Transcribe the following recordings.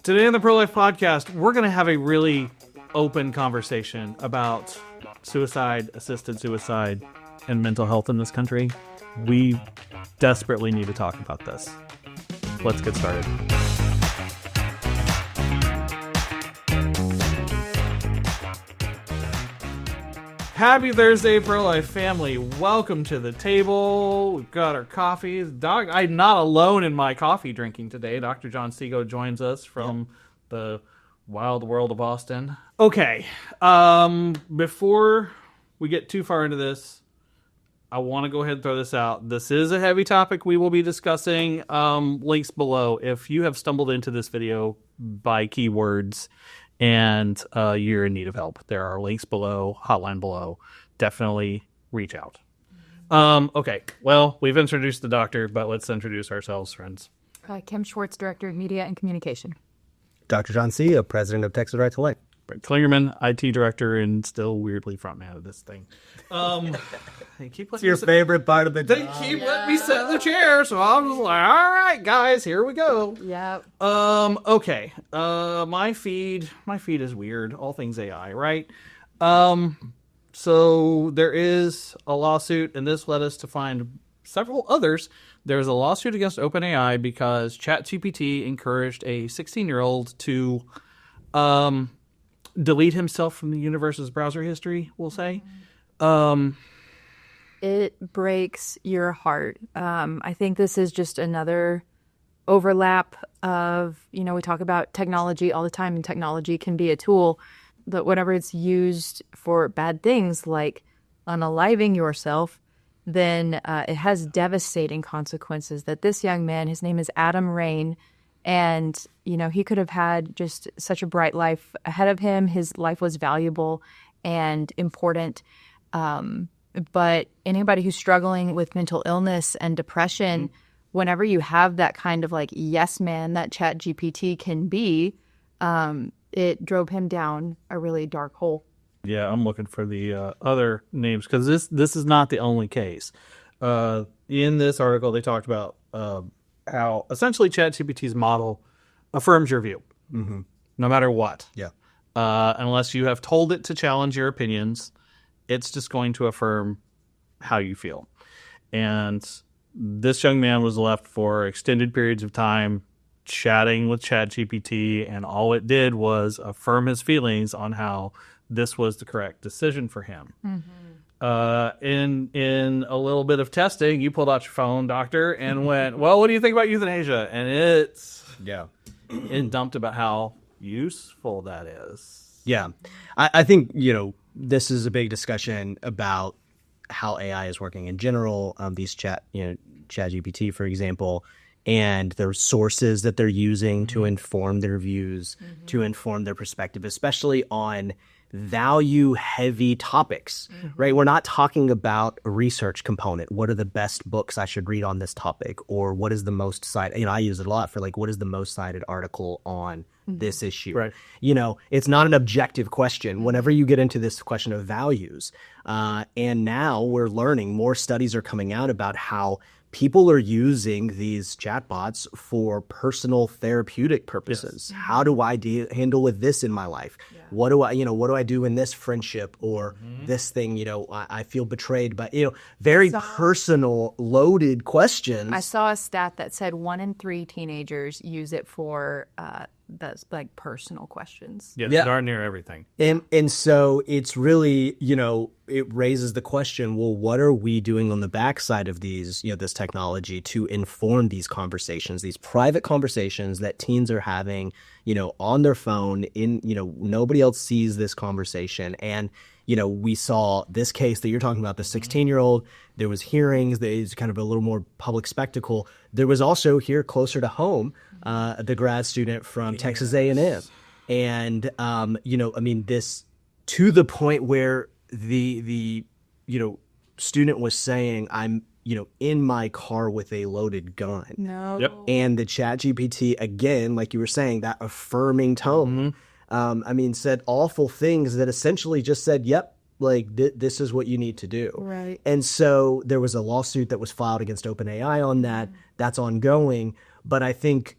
Today on the Pro Life Podcast, we're going to have a really open conversation about suicide, assisted suicide, and mental health in this country. We desperately need to talk about this. Let's get started. Happy Thursday, Pro Life family. Welcome to the table. We've got our coffees. I'm not alone in my coffee drinking today. Dr. John Seago joins us from the wild world of Austin. Okay, before we get too far into this, I want to go ahead and throw this out. This is a heavy topic we will be discussing. Links below. If you have stumbled into this video by keywords and you're in need of help, there are links below, hotline below. Definitely reach out. Okay, well, we've introduced the doctor, but let's introduce ourselves, friends. Kim Schwartz, Director of Media and Communication. Dr. John C., President of Texas Right to Life. Brett Klingerman, IT Director, and still weirdly frontman of this thing. It's your favorite part of the They keep letting me sit in the chair, so I'm just like, all right, guys, here we go. Yep. Okay. My feed is weird. All things AI, right? So there is a lawsuit, and this led us to find several others. There's a lawsuit against OpenAI because ChatGPT encouraged a 16-year-old to delete himself from the universe's browser history, we'll say. It breaks your heart. I think this is just another overlap of, we talk about technology all the time, and technology can be a tool, but whenever it's used for bad things like unaliving yourself, then it has devastating consequences. That this young man, his name is Adam Raine, and, he could have had just such a bright life ahead of him. His life was valuable and important. But anybody who's struggling with mental illness and depression, whenever you have that kind of like yes man that ChatGPT can be, it drove him down a really dark hole. Yeah, I'm looking for the other names because this is not the only case. In this article, they talked about how essentially ChatGPT's model affirms your view, no matter what. Yeah. Unless you have told it to challenge your opinions, it's just going to affirm how you feel. And this young man was left for extended periods of time chatting with ChatGPT, and all it did was affirm his feelings on how this was the correct decision for him. In a little bit of testing, you pulled out your phone, doctor, and went, well, what do you think about euthanasia? And it dumped about how useful that is. Yeah. I think, this is a big discussion about how AI is working in general. These ChatGPT, for example, and the sources that they're using to inform their views, to inform their perspective, especially on value-heavy topics, right? We're not talking about a research component. What are the best books I should read on this topic? Or what is the most cited? I use it a lot for what is the most cited article on this issue? Right. It's not an objective question. Whenever you get into this question of values, and now we're learning, more studies are coming out about how people are using these chatbots for personal therapeutic purposes. Yes. How do I handle with this in my life? Yeah. What do I do in this friendship or this thing? I feel betrayed, but very personal, loaded questions. I saw a stat that said 1 in 3 teenagers use it for that's like personal questions. Yeah, darn near everything. And so it's really, it raises the question, well, what are we doing on the backside of these, this technology to inform these conversations, these private conversations that teens are having, on their phone nobody else sees this conversation. And, we saw this case that you're talking about, the 16-year-old, there was hearings, there's kind of a little more public spectacle. There was also here closer to home, the grad student from Texas A&M. And, this to the point where the student was saying, I'm, in my car with a loaded gun. No. Yep. And the ChatGPT, again, like you were saying, that affirming tone, said awful things that essentially just said, yep, this is what you need to do. Right. And so there was a lawsuit that was filed against OpenAI on that. That's ongoing. But I think,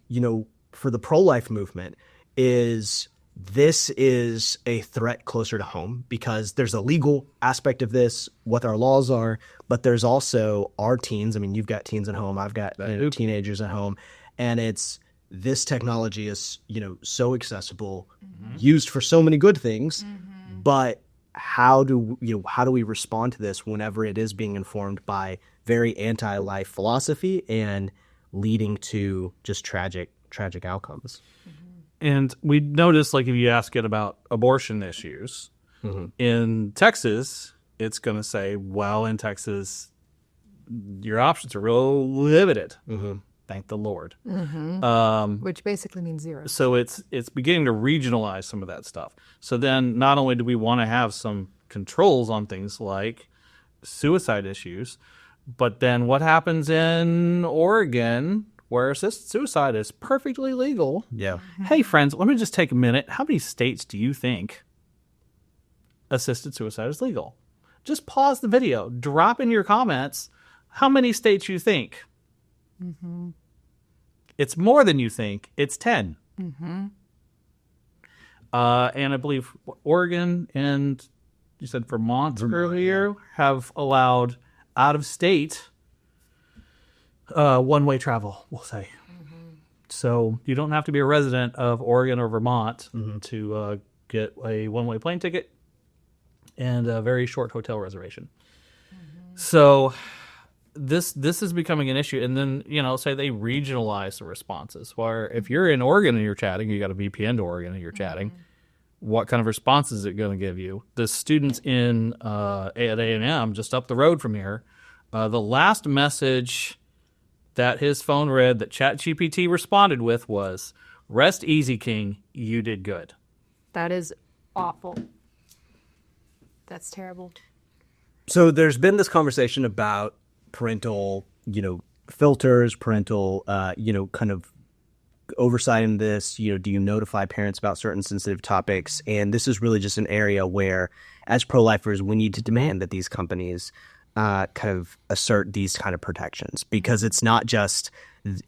for the pro-life movement is this is a threat closer to home because there's a legal aspect of this, what our laws are, but there's also our teens. I mean, you've got teens at home, I've got teenagers at home, and it's this technology is, so accessible, used for so many good things, but how do we respond to this whenever it is being informed by very anti-life philosophy and leading to just tragic outcomes? And we noticed, like, if you ask it about abortion issues in Texas, it's going to say, well, in Texas, your options are real limited. Thank the Lord. Which basically means zero. So it's beginning to regionalize some of that stuff. So then not only do we want to have some controls on things like suicide issues, but then what happens in Oregon where assisted suicide is perfectly legal? Yeah. Hey, friends, let me just take a minute. How many states do you think assisted suicide is legal? Just pause the video. Drop in your comments how many states you think. It's more than you think. It's 10. And I believe Oregon and you said Vermont earlier have allowed out-of-state one-way travel, we'll say. So you don't have to be a resident of Oregon or Vermont to get a one-way plane ticket and a very short hotel reservation. So this is becoming an issue. And then, say they regionalize the responses. Where if you're in Oregon and you're chatting, you got a VPN to Oregon and you're chatting, what kind of response is it going to give you? The students at A&M, just up the road from here, the last message that his phone read that ChatGPT responded with was, "Rest easy, King. You did good." That is awful. That's terrible. So there's been this conversation about parental, filters, parental, kind of oversight in this. Do you notify parents about certain sensitive topics? And this is really just an area where, as pro-lifers, we need to demand that these companies kind of assert these kind of protections, because it's not just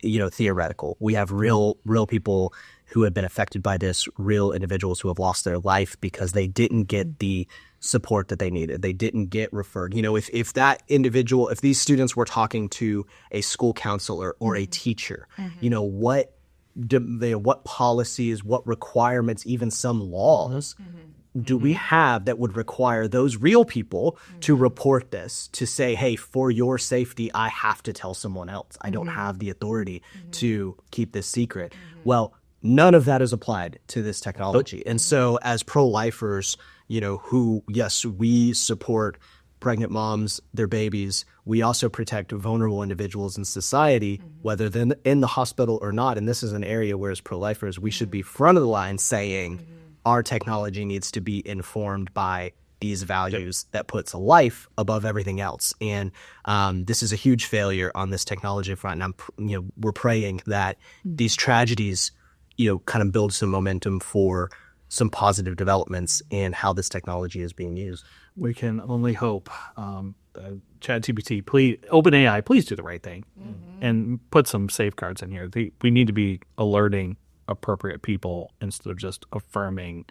theoretical. We have real people who have been affected by this, real individuals who have lost their life because they didn't get the support that they needed. They didn't get referred. If that individual, if these students were talking to a school counselor or a teacher, what policies, what requirements, even some laws do we have that would require those real people to report this, to say, hey, for your safety, I have to tell someone else. I don't have the authority to keep this secret. Well, none of that is applied to this technology. And so as pro-lifers, who, yes, we support pregnant moms, their babies, we also protect vulnerable individuals in society, whether they're in the hospital or not. And this is an area where, as pro-lifers, we should be front of the line saying our technology needs to be informed by these values that puts life above everything else. And this is a huge failure on this technology front. And we're praying that these tragedies, kind of build some momentum for some positive developments in how this technology is being used. We can only hope. ChatGPT, please, OpenAI, please do the right thing and put some safeguards in here. We need to be alerting appropriate people instead of just affirming.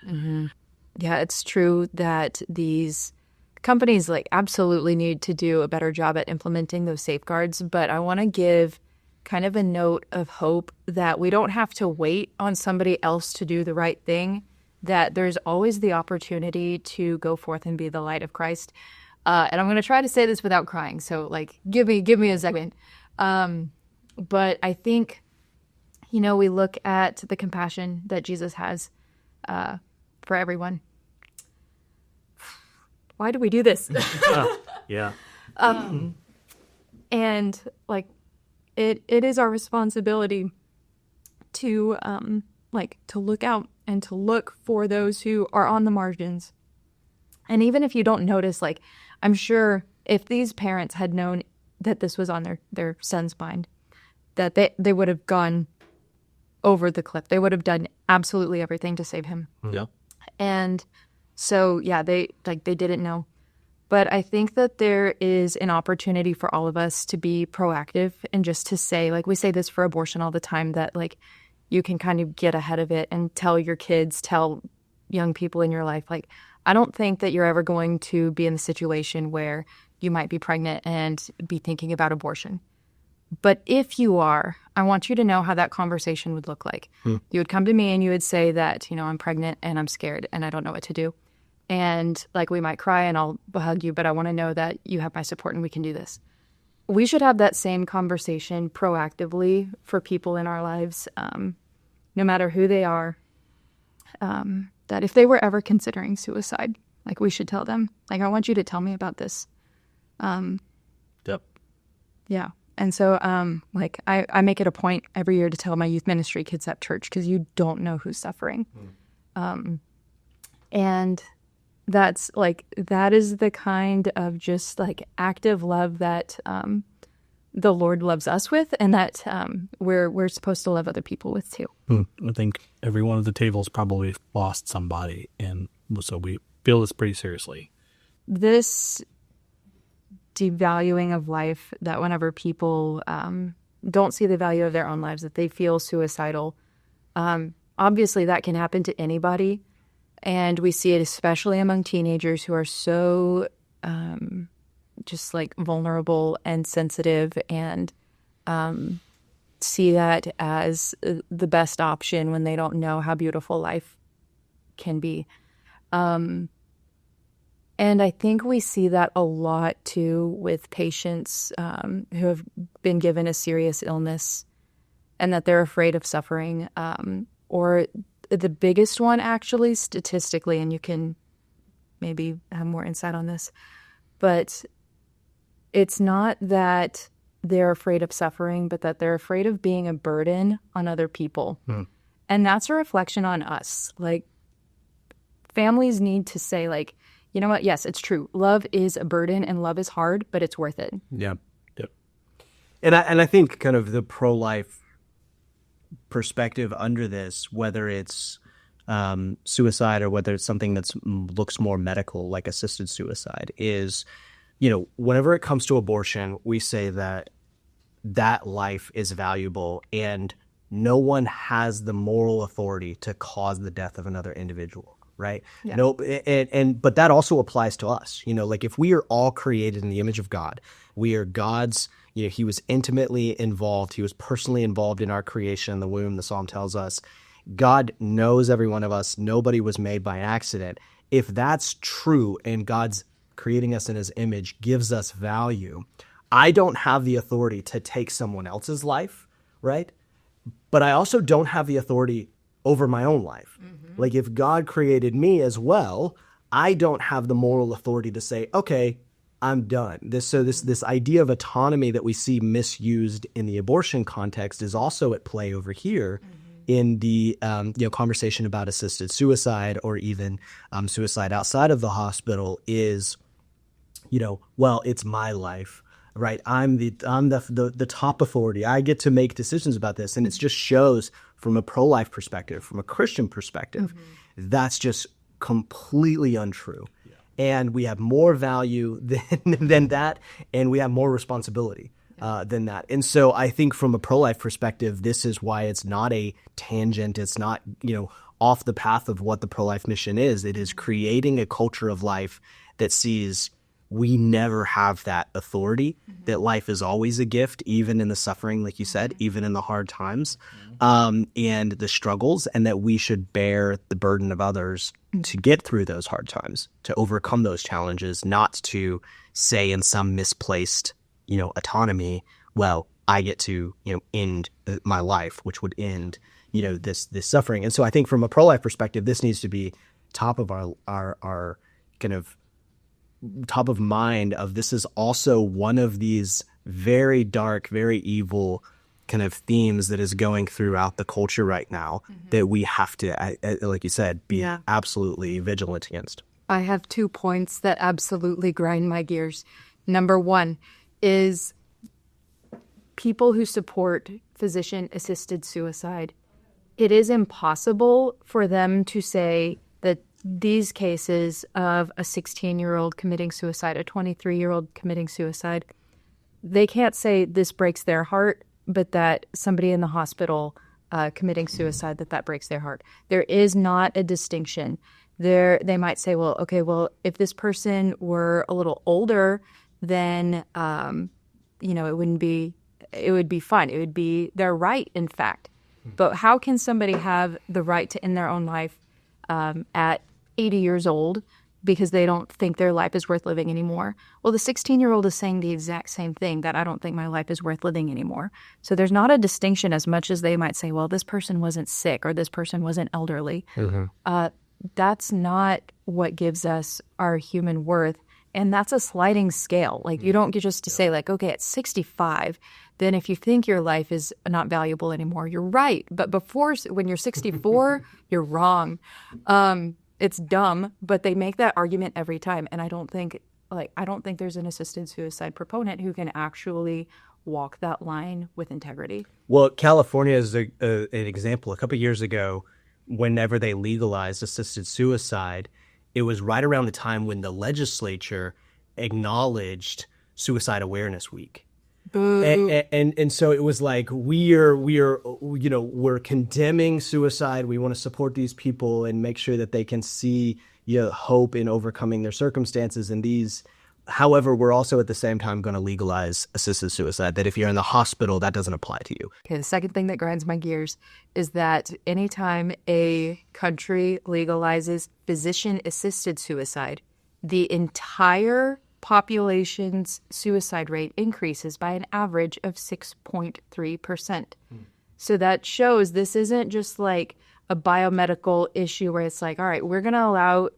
Yeah, it's true that these companies absolutely need to do a better job at implementing those safeguards. But I want to give kind of a note of hope that we don't have to wait on somebody else to do the right thing, that there's always the opportunity to go forth and be the light of Christ. And I'm going to try to say this without crying. So give me a second. But I think, we look at the compassion that Jesus has for everyone. Why do we do this? Yeah. And it is our responsibility to to look out and to look for those who are on the margins. And even if you don't notice, I'm sure if these parents had known that this was on their son's mind, that they would have gone over the cliff. They would have done absolutely everything to save him. Yeah. And so, yeah, they didn't know. But I think that there is an opportunity for all of us to be proactive and just to say, we say this for abortion all the time, that you can kind of get ahead of it and tell your kids, tell young people in your life, like, I don't think that you're ever going to be in the situation where you might be pregnant and be thinking about abortion. But if you are, I want you to know how that conversation would look like. You would come to me and you would say that, I'm pregnant and I'm scared and I don't know what to do. And like, we might cry and I'll hug you, but I want to know that you have my support and we can do this. We should have that same conversation proactively for people in our lives, no matter who they are, that if they were ever considering suicide, like, we should tell them, like, I want you to tell me about this. Yep. Yeah. And so, I make it a point every year to tell my youth ministry kids at church, because you don't know who's suffering. And that's like, that is the kind of just like active love that the Lord loves us with, and that we're supposed to love other people with too. I think every one of the tables probably lost somebody, and so we feel this pretty seriously. This devaluing of life, that whenever people don't see the value of their own lives, that they feel suicidal, obviously that can happen to anybody. And we see it especially among teenagers who are so just like vulnerable and sensitive, and see that as the best option when they don't know how beautiful life can be. And I think we see that a lot too with patients who have been given a serious illness and that they're afraid of suffering, or the biggest one actually statistically, and you can maybe have more insight on this, but it's not that they're afraid of suffering, but that they're afraid of being a burden on other people. And that's a reflection on us. Like, families need to say, like, you know what? Yes, it's true. Love is a burden and love is hard, but it's worth it. Yeah. Yep. And I think kind of the pro-life perspective under this, whether it's suicide or whether it's something that looks more medical, like assisted suicide, is, whenever it comes to abortion, we say that life is valuable and no one has the moral authority to cause the death of another individual. Right. Yeah. No, but that also applies to us. Like, if we are all created in the image of God, we are God's. He was intimately involved. He was personally involved in our creation in the womb. The Psalm tells us God knows every one of us. Nobody was made by accident. If that's true, and God's creating us in His image gives us value, I don't have the authority to take someone else's life, right? But I also don't have the authority over my own life. Like, if God created me as well, I don't have the moral authority to say, okay, I'm done. This idea of autonomy that we see misused in the abortion context is also at play over here in the conversation about assisted suicide, or even suicide outside of the hospital. Is, well, it's my life. Right, I'm the top authority. I get to make decisions about this, and it just shows from a pro-life perspective, from a Christian perspective, that's just completely untrue. Yeah. And we have more value than that, and we have more responsibility than that. And so I think from a pro-life perspective, this is why it's not a tangent. It's not off the path of what the pro-life mission is. It is creating a culture of life that sees we never have that authority, that life is always a gift, even in the suffering, like you said, even in the hard times, and the struggles, and that we should bear the burden of others to get through those hard times, to overcome those challenges, not to say in some misplaced, autonomy, well, I get to, end my life, which would end, this suffering. And so I think from a pro-life perspective, this needs to be top of our kind of top of mind of this is also one of these very dark, very evil kind of themes that is going throughout the culture right now that we have to, like you said, be absolutely vigilant against. I have 2 points that absolutely grind my gears. Number one is people who support physician-assisted suicide. It is impossible for them to say that these cases of a 16-year-old committing suicide, a 23-year-old committing suicide, they can't say this breaks their heart, but that somebody in the hospital committing suicide, that breaks their heart. There is not a distinction. They might say, well, okay, well, if this person were a little older, then it would be fine. It would be their right, in fact. But how can somebody have the right to end their own life at 80 years old because they don't think their life is worth living anymore? Well, the 16-year-old is saying the exact same thing, that I don't think my life is worth living anymore. So there's not a distinction as much as they might say, well, this person wasn't sick or this person wasn't elderly. That's not what gives us our human worth. And that's a sliding scale. Like, you don't get just to say, like, okay, at 65, then if you think your life is not valuable anymore, you're right. But when you're 64, you're wrong. It's dumb, but they make that argument every time. And I don't think there's an assisted suicide proponent who can actually walk that line with integrity. Well, California is an example. A couple of years ago, whenever they legalized assisted suicide, it was right around the time when the legislature acknowledged Suicide Awareness Week. And so it was like, we're condemning suicide. We want to support these people and make sure that they can see hope in overcoming their circumstances. And however, we're also at the same time going to legalize assisted suicide, that if you're in the hospital, that doesn't apply to you. Okay, the second thing that grinds my gears is that anytime a country legalizes physician-assisted suicide, the entire population's suicide rate increases by an average of 6.3%. So that shows this isn't just like a biomedical issue where it's like, all right, we're going to allow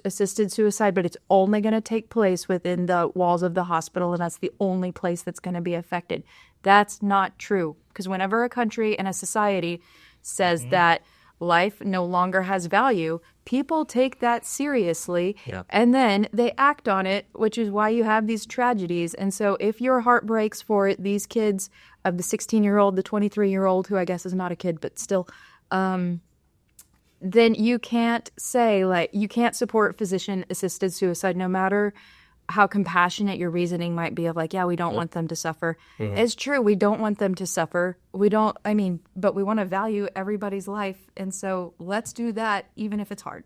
assisted suicide, but it's only going to take place within the walls of the hospital, and that's the only place that's going to be affected. That's not true, because whenever a country and a society says that life no longer has value, people take that seriously, and then they act on it, which is why you have these tragedies. And so if your heart breaks for these kids, of the 16-year-old, the 23-year-old, who I guess is not a kid, but still, then you can't say, like, you can't support physician-assisted suicide no matter how compassionate your reasoning might be of like, yeah, we don't want them to suffer. It's true, we don't want them to suffer. But we want to value everybody's life. And so let's do that, even if it's hard.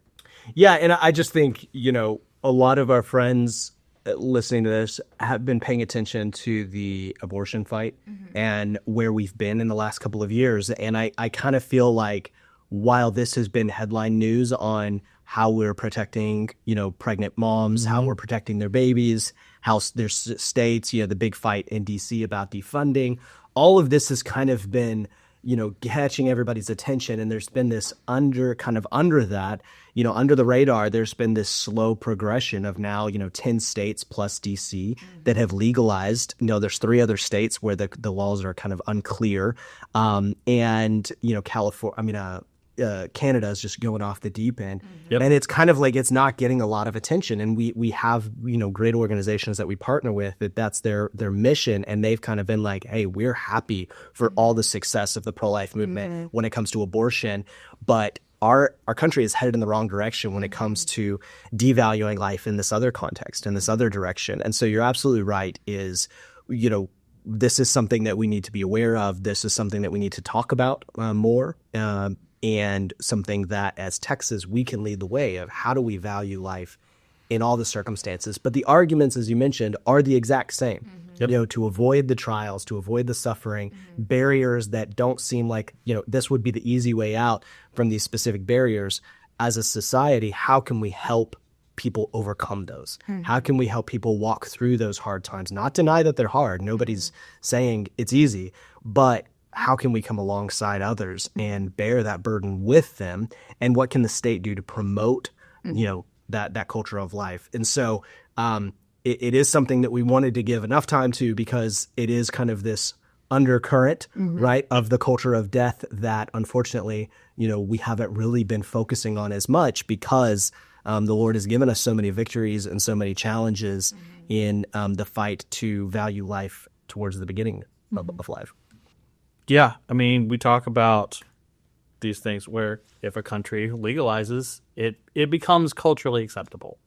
Yeah, and I just think, a lot of our friends listening to this have been paying attention to the abortion fight and where we've been in the last couple of years. And I kind of feel like, while this has been headline news on how we're protecting, pregnant moms, how we're protecting their babies, how there's states, the big fight in DC about defunding, all of this has kind of been, catching everybody's attention. And there's been this under that, under the radar, there's been this slow progression of now, 10 states plus DC that have legalized. There's 3 other states where the laws are kind of unclear. And, Canada is just going off the deep end. And it's kind of like, it's not getting a lot of attention. And we have, great organizations that we partner with that's their mission. And they've kind of been like, hey, we're happy for all the success of the pro-life movement when it comes to abortion. But our country is headed in the wrong direction when it comes to devaluing life in this other context, in this other direction. And so you're absolutely right, is, this is something that we need to be aware of. This is something that we need to talk about more. And something that, as Texas, we can lead the way of how do we value life in all the circumstances. But the arguments, as you mentioned, are the exact same. To avoid the trials, to avoid the suffering, barriers that don't seem like, this would be the easy way out from these specific barriers. As a society, how can we help people overcome those? How can we help people walk through those hard times? Not deny that they're hard. Nobody's saying it's easy, but how can we come alongside others and bear that burden with them? And what can the state do to promote, that culture of life? And so it is something that we wanted to give enough time to, because it is kind of this undercurrent, right, of the culture of death that, unfortunately, we haven't really been focusing on as much, because the Lord has given us so many victories and so many challenges in the fight to value life towards the beginning of life. Yeah, we talk about these things where if a country legalizes, it becomes culturally acceptable.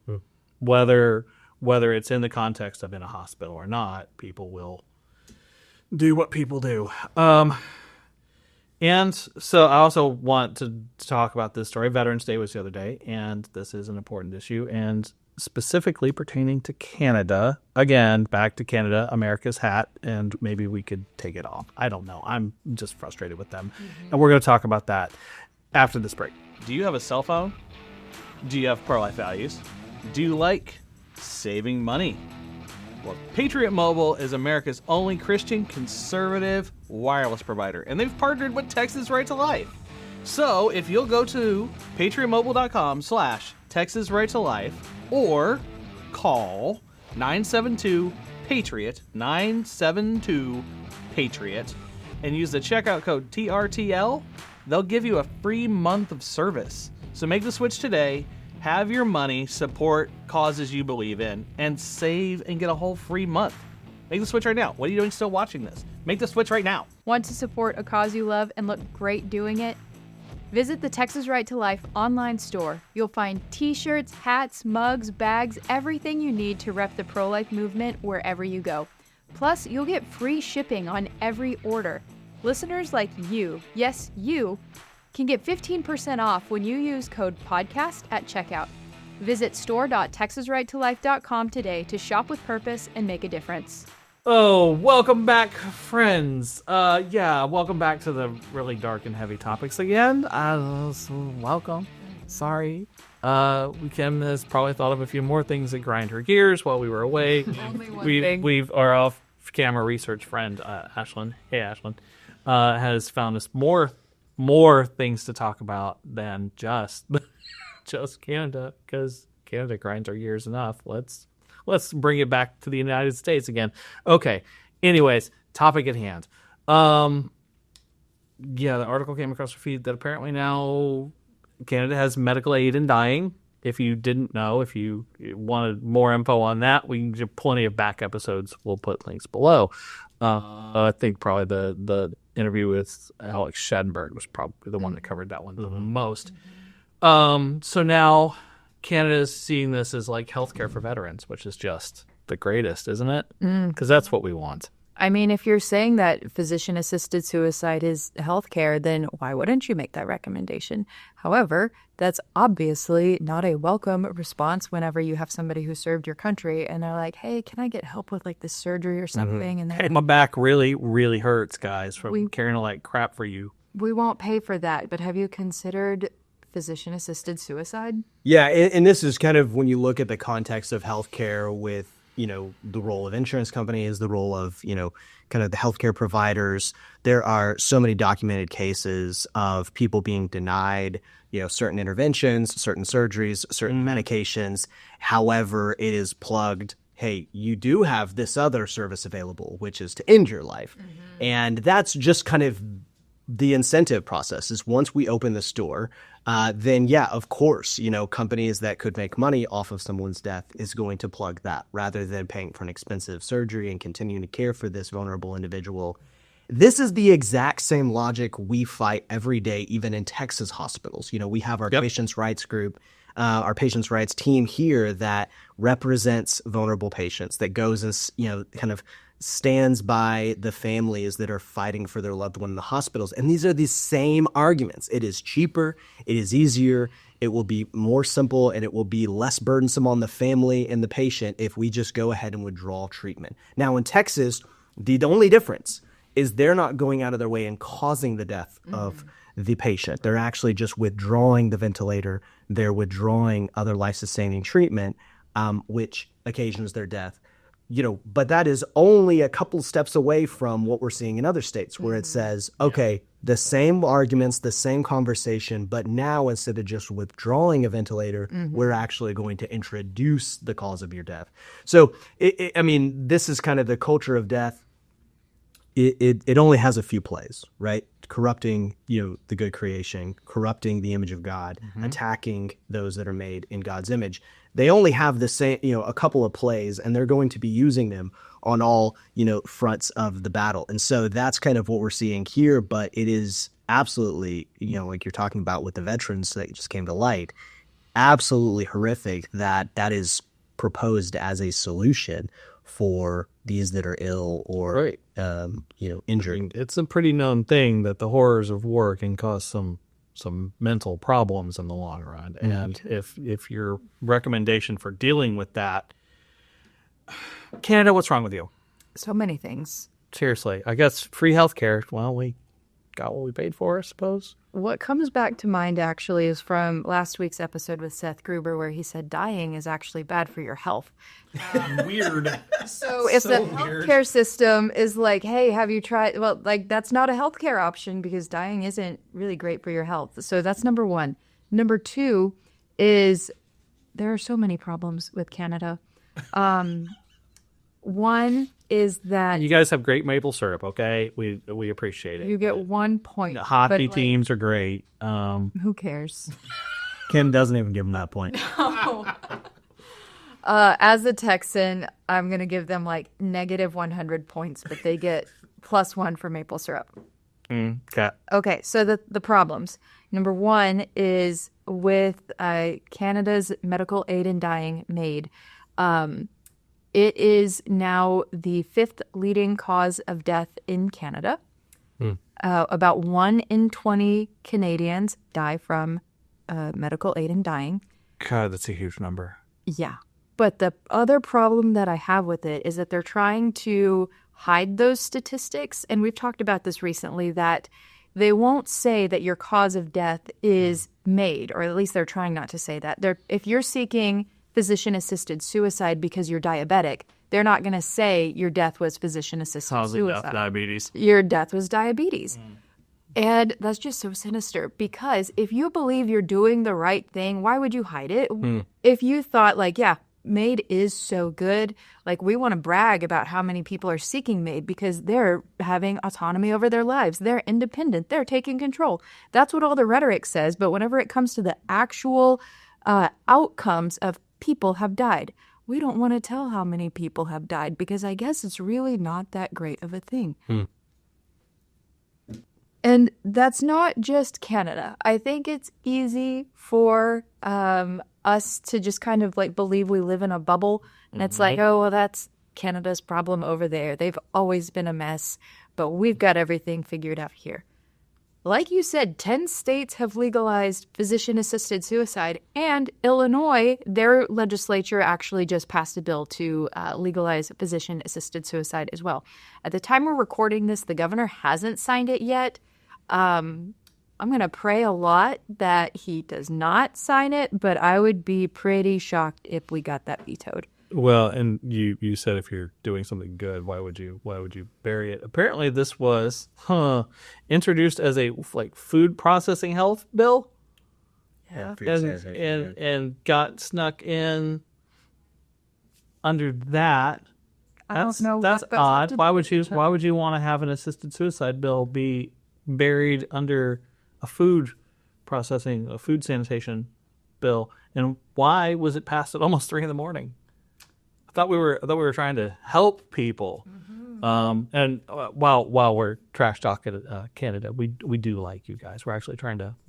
Whether it's in the context of in a hospital or not, people will do what people do. And And so I also want to talk about this story. Veterans Day was the other day, and this is an important issue, and specifically pertaining to Canada. Again, back to Canada, America's hat, and maybe we could take it off. I don't know. I'm just frustrated with them. And we're going to talk about that after this break. Do you have a cell phone? Do you have pro-life values? Do you like saving money? Well, Patriot Mobile is America's only Christian conservative wireless provider, and they've partnered with Texas Right to Life. So if you'll go to patriotmobile.com/Texas Right to Life or call 972-PATRIOT, 972-PATRIOT, and use the checkout code TRTL, they'll give you a free month of service. So make the switch today. Have your money support causes you believe in, and save and get a whole free month. Make the switch right now. What are you doing still watching this? Make the switch right now. Want to support a cause you love and look great doing it? Visit the Texas Right to Life online store. You'll find t-shirts, hats, mugs, bags, everything you need to rep the pro-life movement wherever you go. Plus, you'll get free shipping on every order. Listeners like you, yes, you, can get 15% off when you use code PODCAST at checkout. Visit store.texasrighttolife.com today to shop with purpose and make a difference. Oh, welcome back, friends. Welcome back to the really dark and heavy topics again. Welcome. Sorry. Kim has probably thought of a few more things that grind her gears while we were away. Only one thing. Our off-camera research friend, Ashlyn, hey Ashlyn, has found us more things to talk about than just Canada, because Canada grinds our gears enough. Let's bring it back to the United States again. Okay. Anyways, topic at hand. The article came across our feed that apparently now Canada has medical aid in dying. If you didn't know, if you wanted more info on that, we can do plenty of back episodes. We'll put links below. I think probably the interview with Alex Sheddenberg was probably the one that covered that one the most. So now Canada's seeing this as like healthcare for veterans, which is just the greatest, isn't it? Because that's what we want. I mean, if you're saying that physician-assisted suicide is healthcare, then why wouldn't you make that recommendation? However, that's obviously not a welcome response whenever you have somebody who served your country and they're like, hey, can I get help with like this surgery or something? And Hey, my back really, really hurts, guys, from carrying like crap for you. We won't pay for that, but have you considered physician-assisted suicide? Yeah, and this is kind of when you look at the context of healthcare with, the role of insurance companies, the role of, kind of the healthcare providers. There are so many documented cases of people being denied, certain interventions, certain surgeries, certain medications. However, it is plugged, hey, you do have this other service available, which is to end your life. And that's just kind of the incentive process is once we open the store, then of course, companies that could make money off of someone's death is going to plug that rather than paying for an expensive surgery and continuing to care for this vulnerable individual. This is the exact same logic we fight every day, even in Texas hospitals. We have our patients' rights group, our patients' rights team here that represents vulnerable patients, that goes and, kind of stands by the families that are fighting for their loved one in the hospitals. And these are the same arguments. It is cheaper, it is easier, it will be more simple, and it will be less burdensome on the family and the patient if we just go ahead and withdraw treatment. Now in Texas, the only difference is they're not going out of their way and causing the death of the patient. They're actually just withdrawing the ventilator. They're withdrawing other life-sustaining treatment, which occasions their death. But that is only a couple steps away from what we're seeing in other states where it says, okay, the same arguments, the same conversation, but now instead of just withdrawing a ventilator, we're actually going to introduce the cause of your death. So, this is kind of the culture of death. It only has a few plays, right? Corrupting, the good creation, corrupting the image of God, attacking those that are made in God's image. They only have the same, a couple of plays, and they're going to be using them on all, fronts of the battle. And so that's kind of what we're seeing here. But it is absolutely, like you're talking about with the veterans that just came to light, absolutely horrific that is proposed as a solution for these that are ill or Right. Injured. It's a pretty known thing that the horrors of war can cause some mental problems in the long run. And if your recommendation for dealing with that, Canada, what's wrong with you? So many things. Seriously, I guess free healthcare. Well, we got what we paid for, I suppose. What comes back to mind actually is from last week's episode with Seth Gruber, where he said dying is actually bad for your health. Weird. So if the healthcare system is like, hey, have you tried? Well, like that's not a healthcare option because dying isn't really great for your health. So that's number one. Number two is there are so many problems with Canada. One is that You guys have great maple syrup, okay? We appreciate it. you get 1 point. Hockey but, teams are great. Who cares? Kim doesn't even give him that point. As a Texan, I'm going to give them like negative 100 points, but they get +1 for maple syrup. Okay. Okay, so the problems. Number one is with Canada's medical aid in dying MAID. It is now the 5th leading cause of death in Canada. About 1 in 20 Canadians die from medical aid in dying. God, that's a huge number. Yeah. But the other problem that I have with it is that they're trying to hide those statistics. And we've talked about this recently, that they won't say that your cause of death is MAID, or at least they're trying not to say that. If you're seeking physician-assisted suicide because you're diabetic, they're not going to say your death was physician-assisted suicide. Diabetes. Your death was diabetes. And that's just so sinister, because if you believe you're doing the right thing, why would you hide it? If you thought like, yeah, MAID is so good, like we want to brag about how many people are seeking MAID because they're having autonomy over their lives. They're independent. They're taking control. That's what all the rhetoric says. But whenever it comes to the actual outcomes of people have died, we don't want to tell how many people have died because I guess it's really not that great of a thing. And that's not just Canada. I think it's easy for us to just kind of like believe we live in a bubble. And it's like, oh, well, that's Canada's problem over there. They've always been a mess, but we've got everything figured out here. Like you said, 10 states have legalized physician-assisted suicide, and Illinois, their legislature actually just passed a bill to legalize physician-assisted suicide as well. At the time we're recording this, the governor hasn't signed it yet. I'm going to pray a lot that he does not sign it, but I would be pretty shocked if we got that vetoed. Well, and you said if you're doing something good, why would you bury it? Apparently, this was introduced as a food processing health bill, and got snuck in under that. I don't know. That's odd. Why would you want to have an assisted suicide bill be buried under a food processing, a food sanitation bill? And why was it passed at almost 3 a.m? I thought we were trying to help people. And while we're trash talking Canada, we do like you guys. We're actually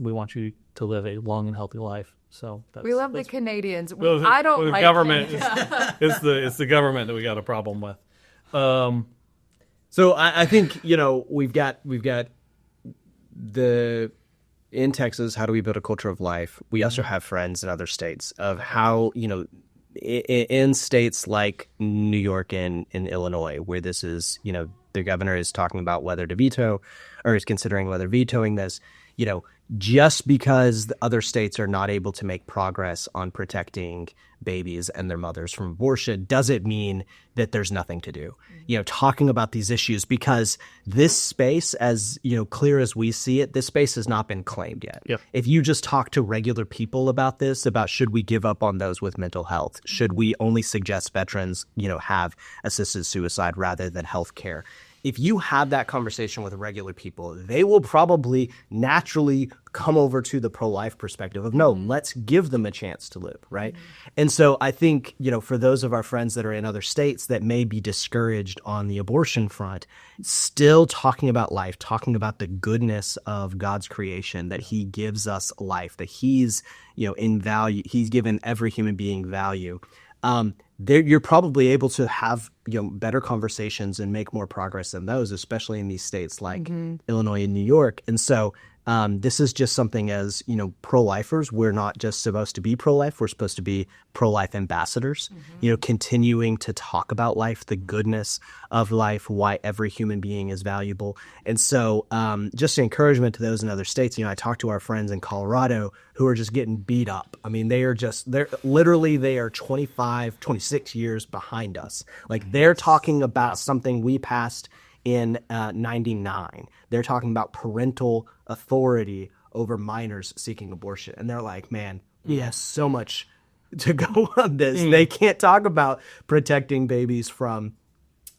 we want you to live a long and healthy life. So we love the Canadians. Well, I don't the like government. Canada. It's the government that we got a problem with. So I think we've got in Texas. How do we build a culture of life? We also have friends in other states of how in states like New York and in Illinois, where this is, the governor is talking about whether to veto or is considering whether vetoing this, just because the other states are not able to make progress on protecting babies and their mothers from abortion doesn't mean that there's nothing to do. Talking about these issues, because this space, as clear as we see it, this space has not been claimed yet. Yep. If you just talk to regular people about this, about should we give up on those with mental health? Should we only suggest veterans, have assisted suicide rather than health care? If you have that conversation with regular people, they will probably naturally come over to the pro-life perspective of, no, let's give them a chance to live, right? And so I think, for those of our friends that are in other states that may be discouraged on the abortion front, still talking about life, talking about the goodness of God's creation, that he gives us life, that he's, in value, he's given every human being value. you're probably able to have better conversations and make more progress than those, especially in these states like Illinois and New York. And so this is just something as pro-lifers, we're not just supposed to be pro-life, we're supposed to be pro-life ambassadors, continuing to talk about life, the goodness of life, why every human being is valuable. And so just an encouragement to those in other states. I talked to our friends in Colorado who are just getting beat up. I mean, they are 25, 26 years behind us. Like, they're talking about something we passed in 99. They're talking about parental authority over minors seeking abortion. And they're like, man, we have so much to go on this. They can't talk about protecting babies from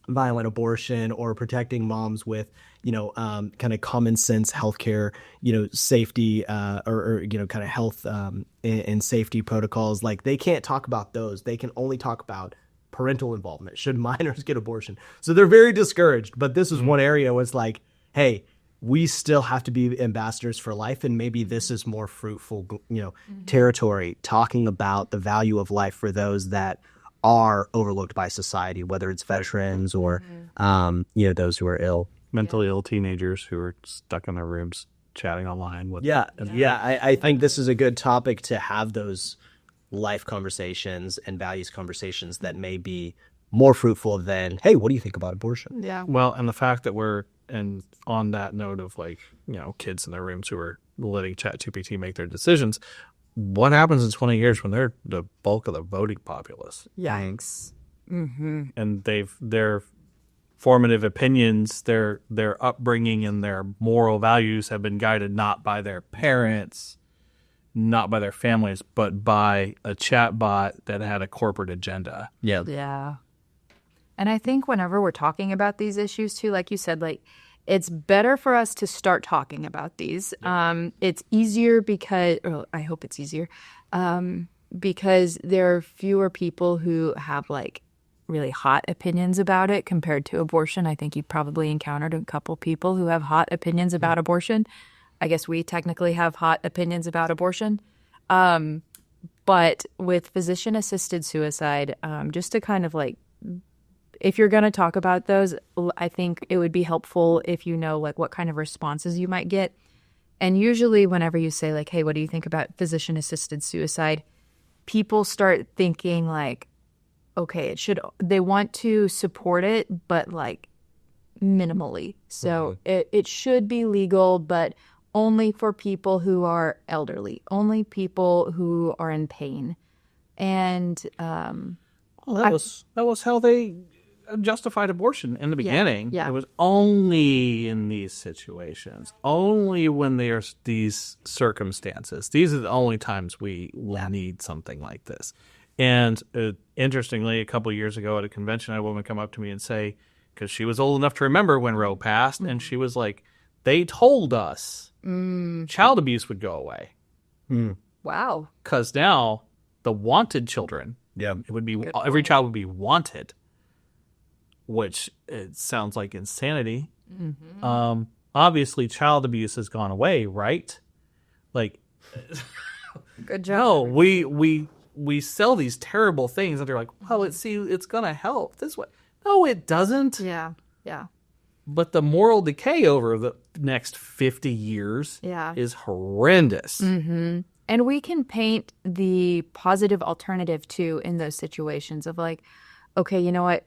violent abortion or protecting moms with, kind of common sense healthcare, safety or kind of health and safety protocols. Like, they can't talk about those. They can only talk about parental involvement. Should minors get abortion? So they're very discouraged. But this is one area where it's like, hey, we still have to be ambassadors for life, and maybe this is more fruitful, territory, talking about the value of life for those that are overlooked by society, whether it's veterans or, those who are ill. Mentally ill teenagers who are stuck in their rooms chatting online. I think this is a good topic to have those life conversations and values conversations that may be more fruitful than, hey, what do you think about abortion? Yeah. Well, and the fact that and on that note of kids in their rooms who are letting ChatGPT make their decisions, what happens in 20 years when they're the bulk of the voting populace? Yikes. And their formative opinions, their upbringing and their moral values have been guided not by their parents, not by their families, but by a chatbot that had a corporate agenda. Yeah. And I think whenever we're talking about these issues too, like you said, it's better for us to start talking about these. It's easier because, I hope it's easier, because there are fewer people who have really hot opinions about it compared to abortion. I think you've probably encountered a couple people who have hot opinions about abortion. I guess we technically have hot opinions about abortion. But with physician-assisted suicide, just to kind of if you're going to talk about those, I think it would be helpful if you know what kind of responses you might get. And usually whenever you say hey, what do you think about physician-assisted suicide? People start thinking okay, they want to support it, but minimally. So it should be legal, but only for people who are elderly, only people who are in pain. And that was how they justified abortion in the beginning. Yeah. It was only in these situations, only when there's these circumstances. These are the only times we will need something like this. And interestingly, a couple of years ago at a convention, I had a woman come up to me and say, because she was old enough to remember when Roe passed, and she was like, they told us child abuse would go away. Wow. Because now the wanted children, it would be every child would be wanted, which it sounds like insanity. Obviously, child abuse has gone away, right? Good job. No, we sell these terrible things, and they're like, well, it's going to help this way. No, it doesn't. Yeah. But the moral decay over the next 50 years is horrendous. And we can paint the positive alternative too in those situations of okay, you know what?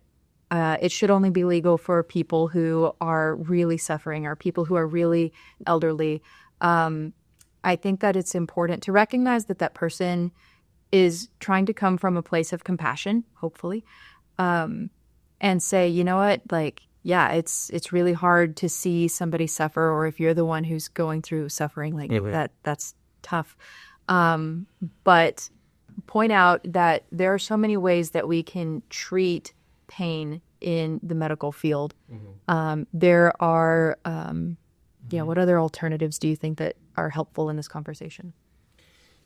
It should only be legal for people who are really suffering or people who are really elderly. I think that it's important to recognize that person is trying to come from a place of compassion, hopefully, and say, you know what, it's really hard to see somebody suffer, or if you're the one who's going through suffering, that's tough. But point out that there are so many ways that we can treat pain in the medical field. There are, what other alternatives do you think that are helpful in this conversation?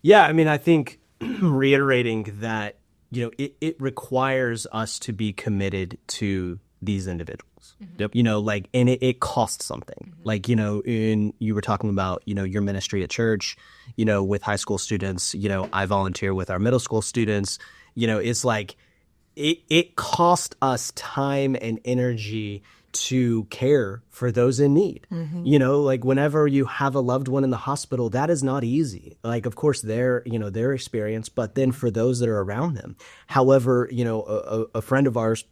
Yeah, I mean, I think reiterating that, it requires us to be committed to these individuals. And it costs something. You were talking about, your ministry at church, with high school students, I volunteer with our middle school students. It's it cost us time and energy to care for those in need. You know, like whenever you have a loved one in the hospital, that is not easy. Like, of course, their experience, but then for those that are around them. However, a friend of ours,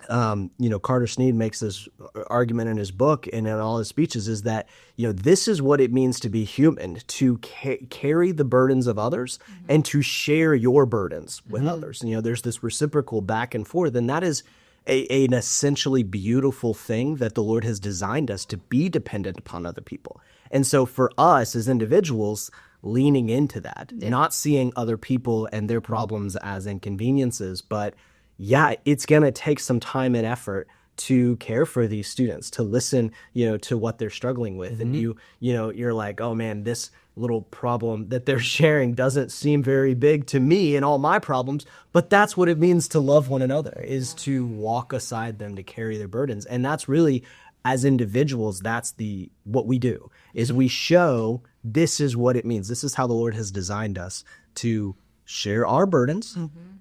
Carter Snead makes this argument in his book and in all his speeches is that, this is what it means to be human, to carry the burdens of others and to share your burdens with others. There's this reciprocal back and forth, and that is an essentially beautiful thing that the Lord has designed us to be dependent upon other people. And so for us as individuals, leaning into that, not seeing other people and their problems as inconveniences, but it's going to take some time and effort to care for these students, to listen, to what they're struggling with. And you're like, oh man, this little problem that they're sharing doesn't seem very big to me and all my problems, but that's what it means to love one another, is to walk aside them, to carry their burdens. And that's really, as individuals, that's what we do, is we show this is what it means. This is how the Lord has designed us to share our burdens.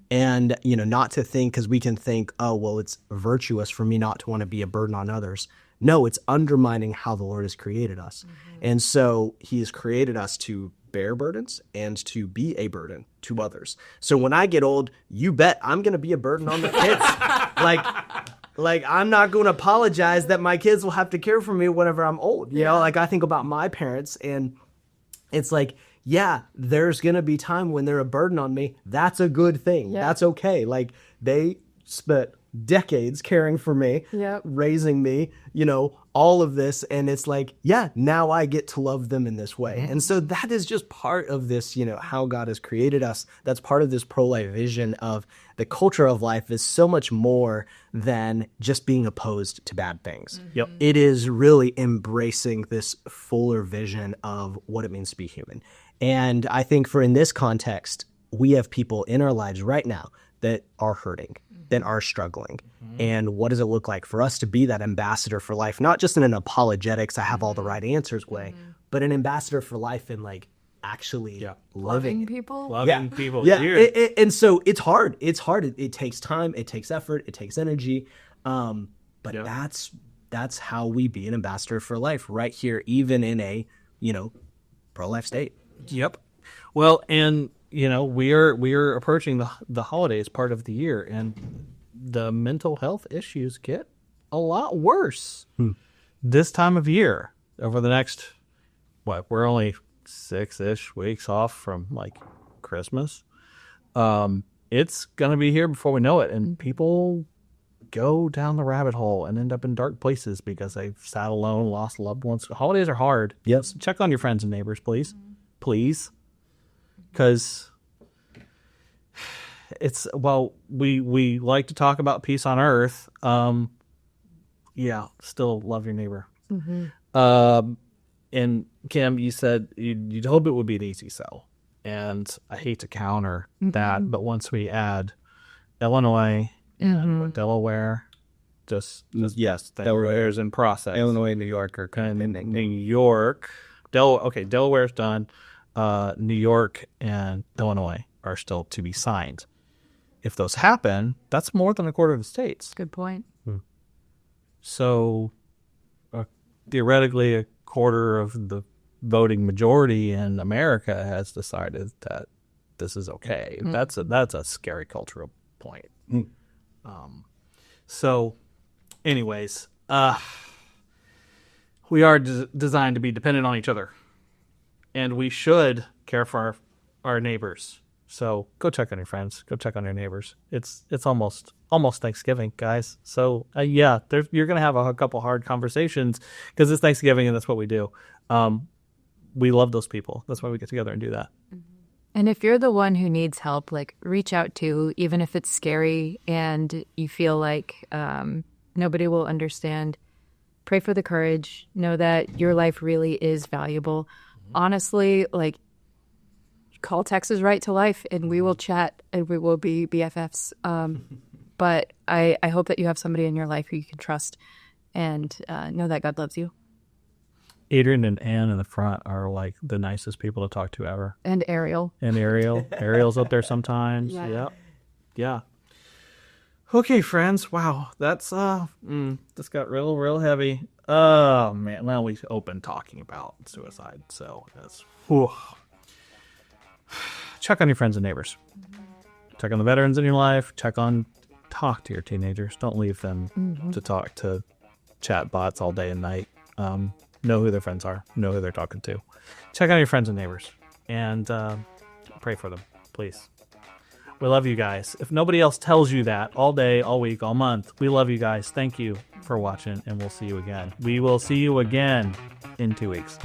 And, not to think, because we can think, oh, well, it's virtuous for me not to want to be a burden on others. No, it's undermining how the Lord has created us. And so he has created us to bear burdens and to be a burden to others. So when I get old, you bet I'm going to be a burden on the kids. Like I'm not going to apologize that my kids will have to care for me whenever I'm old. Like I think about my parents, and it's like, there's going to be time when they're a burden on me. That's a good thing. That's okay. Like they spent decades caring for me, raising me, all of this. And it's like, now I get to love them in this way. And so that is just part of this, how God has created us. That's part of this pro-life vision of the culture of life is so much more than just being opposed to bad things. It is really embracing this fuller vision of what it means to be human. And I think for in this context, we have people in our lives right now that are hurting, that are struggling. And what does it look like for us to be that ambassador for life, not just in an apologetics, I have all the right answers way, but an ambassador for life in like actually loving people. Loving people. And so it's hard. It's hard. It takes time. It takes effort. It takes energy. But that's how we be an ambassador for life right here, even in a, pro-life state. Yep. Well, and we are approaching the holidays part of the year, and the mental health issues get a lot worse this time of year. Over the next, we're only 6-ish weeks off from like Christmas. It's gonna be here before we know it, and people go down the rabbit hole and end up in dark places because they've sat alone, lost loved ones. Holidays are hard. Yes. Check on your friends and neighbors, please. Please. Because it's, we like to talk about peace on earth. Still love your neighbor. And Kim, you said you'd hope it would be an easy sell. And I hate to counter that, but once we add Illinois and Delaware, Delaware is in process. Illinois, New York are kind of New York. Delaware's done. New York and Illinois are still to be signed. If those happen, that's more than a quarter of the states. Good point. So theoretically, a quarter of the voting majority in America has decided that this is okay. That's a scary cultural point. So, anyways, we are designed to be dependent on each other. And we should care for our neighbors. So go check on your friends. Go check on your neighbors. It's almost Thanksgiving, guys. So you're gonna have a couple hard conversations because it's Thanksgiving and that's what we do. We love those people. That's why we get together and do that. And if you're the one who needs help, like reach out to, even if it's scary and you feel like nobody will understand. Pray for the courage. Know that your life really is valuable. Honestly, like call Texas Right to Life and we will chat and we will be BFFs. But I hope that you have somebody in your life who you can trust and know that God loves you. Adrian and Ann in the front are like the nicest people to talk to ever. And Ariel. Ariel's up there sometimes. Yeah. Okay, friends. Wow, that's this got real heavy. Oh man, well we opened talking about suicide, so that's whew. Check on your friends and neighbors. Check on the veterans in your life. Talk to your teenagers. Don't leave them to talk to chatbots all day and night. Know who their friends are. Know who they're talking to. Check on your friends and neighbors, and pray for them, please. We love you guys. If nobody else tells you that all day, all week, all month, we love you guys. Thank you for watching, and we'll see you again. We will see you again in 2 weeks.